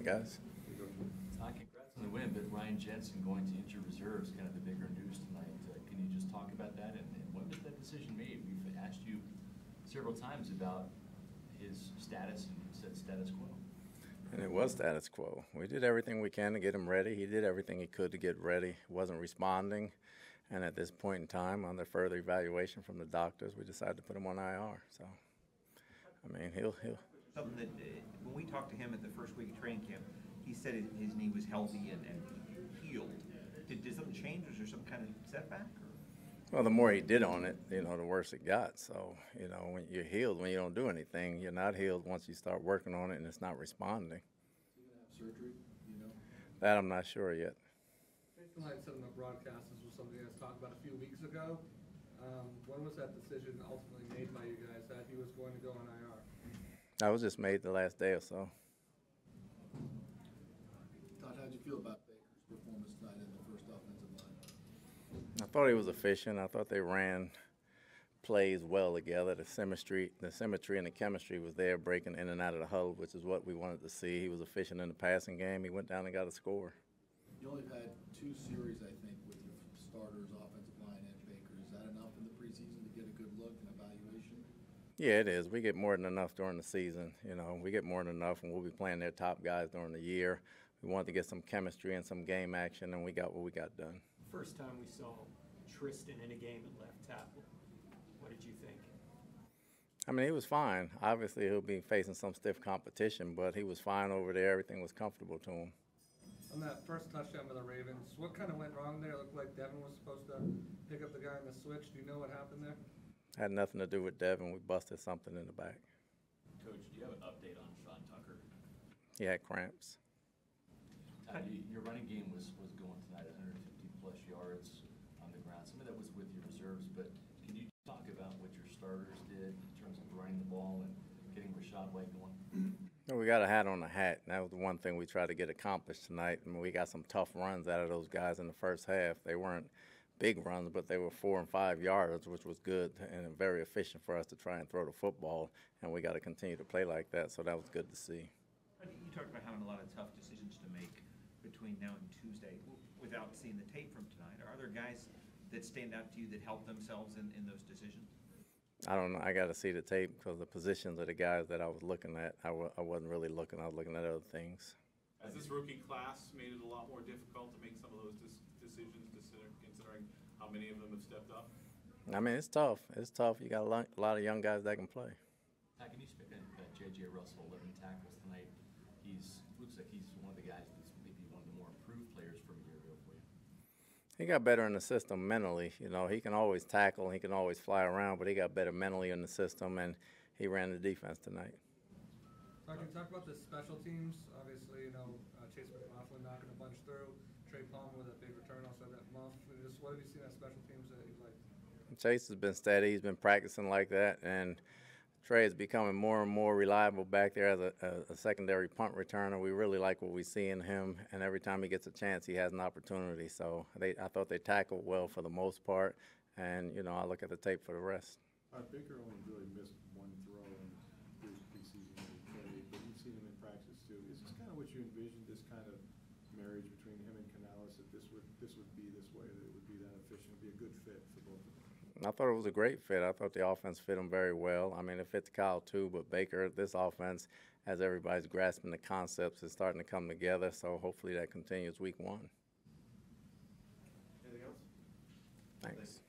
morning, guys. Todd, congrats on the win, but Ryan Jensen going to injured reserve is kind of the bigger news tonight. Can you just talk about that, and when was that decision made? We've asked you several times about his status, and you said status quo. And it was status quo. We did everything we can to get him ready. He did everything he could to get ready. Wasn't responding. And at this point in time, under further evaluation from the doctors, we decided to put him on IR. So, I mean, he'll. Something that when we talked to him at the first week of training camp, he said his knee was healthy and healed. Did something change? Was there some kind of setback? Well, the more he did on it, the worse it got. So, when you're healed, when you don't do anything, you're not healed once you start working on it and it's not responding. Is he going to have surgery? That I'm not sure yet. Jason Light said in the broadcast, this was something you guys talked about a few weeks ago. When was that decision ultimately made by you guys that he was going to go on IR? That was just made the last day or so. Todd, how did you feel about Baker's performance tonight in the first offensive line? I thought he was efficient. I thought they ran plays well together. The symmetry and the chemistry was there, breaking in and out of the huddle, which is what we wanted to see. He was efficient in the passing game. He went down and got a score. You only had 2 series, I think, with your starters, offensive line, and Baker. Is that enough in the preseason to get a good look and evaluation? Yeah, it is. We get more than enough during the season. We get more than enough, and we'll be playing their top guys during the year. We wanted to get some chemistry and some game action, and we got what we got done. First time we saw Tristan in a game at left tackle. What did you think? I mean, he was fine. Obviously, he'll be facing some stiff competition, but he was fine over there. Everything was comfortable to him. On that first touchdown by the Ravens, what kind of went wrong there? It looked like Devin was supposed to pick up the guy in the switch. Do you know what happened there? Had nothing to do with Devin. We busted something in the back. Coach, do you have an update on Sean Tucker? He had cramps. Your running game was going tonight, 150-plus yards on the ground. Some of that was with your reserves, but can you talk about what your starters did in terms of running the ball and getting Rashad White going? We got a hat on the hat, and that was the one thing we tried to get accomplished tonight. I mean, we got some tough runs out of those guys in the first half. They weren't big runs, but they were 4 and 5 yards, which was good and very efficient for us to try and throw the football, and we got to continue to play like that, so that was good to see. You talked about having a lot of tough decisions to make between now and Tuesday without seeing the tape from tonight. Are there guys that stand out to you that help themselves in those decisions? I don't know. I got to see the tape because the positions of the guys that I was looking at, I wasn't really looking. I was looking at other things. Has this rookie class made it a lot more difficult to make some of those decisions, considering how many of them have stepped up? I mean, it's tough. It's tough. You got a lot of young guys that can play. Can you speak on J.J. Russell, 11 tackles tonight? Looks like he's one of the guys that's maybe one of the more improved players from a year ago for you. He got better in the system mentally. He can always tackle, he can always fly around, but he got better mentally in the system, and he ran the defense tonight. Can you talk about the special teams? Obviously, Chase McLaughlin knocking a bunch through, Trey Palmer with a big return, also that muff. What have you seen at special teams that you like? Chase has been steady. He's been practicing like that, and Trey is becoming more and more reliable back there as a secondary punt returner. We really like what we see in him, and every time he gets a chance, he has an opportunity. So I thought they tackled well for the most part, and I look at the tape for the rest. Baker only really missed one throw in his preseason that he played, but you've seen him in practice too. Is this kind of what you envisioned, this kind of marriage between him and Canales, that this would be this way, that it would be that efficient, be a good fit for both of them? I thought it was a great fit. I thought the offense fit him very well. I mean, it fits Kyle too, but Baker, this offense, as everybody's grasping the concepts, is starting to come together. So hopefully that continues week 1. Anything else? Thanks.